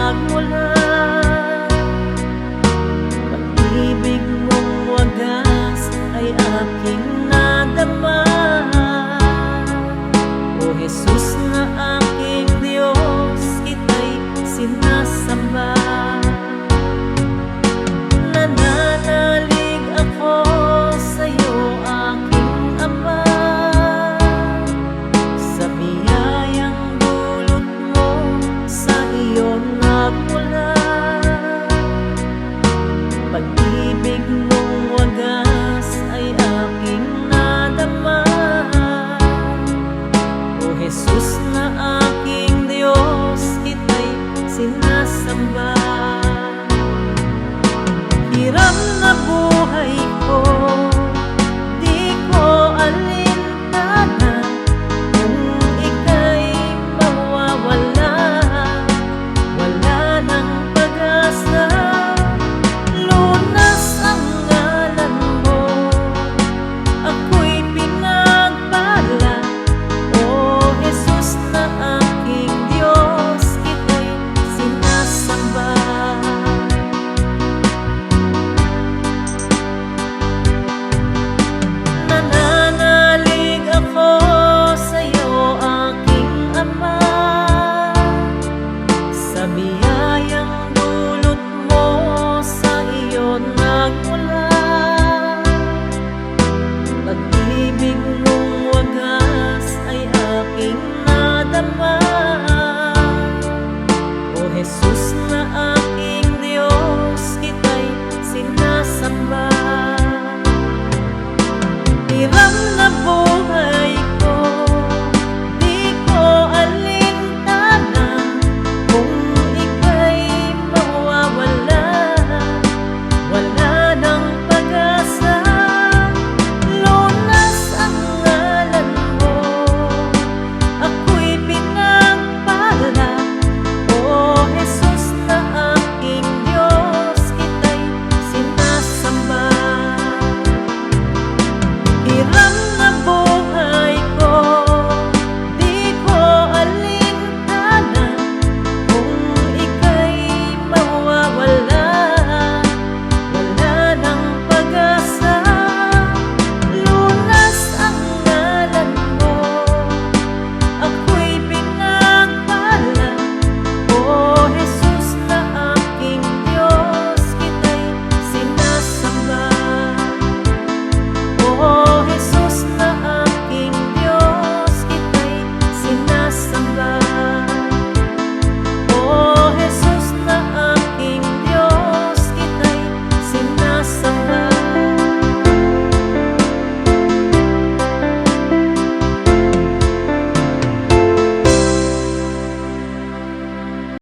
nagmula. Pag-ibig mong wagas ay aking nadama. O Jesus na aking Diyos, kita'y sinasamba. Nananalig ako sa'yo, aking Ama, sa biyayang dulot mo, sa iyo nagmula. Pag-ibig mong wagas ay aking nadama. O Jesus na aking Diyos, kita'y sinasamba. Hirap na buhay ko, di ko alintana kung ika'y mawawala. Wala nang pag-asa, lunas ang ngalan mo, ako'y pinagpala. O Jesus na aking Diyos, kita'y sinasamba. Nananalig ako sa'yo, aking Ama, sa biyayang dulot mo, sa iyo nagmula. Pag-ibig mong wagas ay aking nadama. O Jesus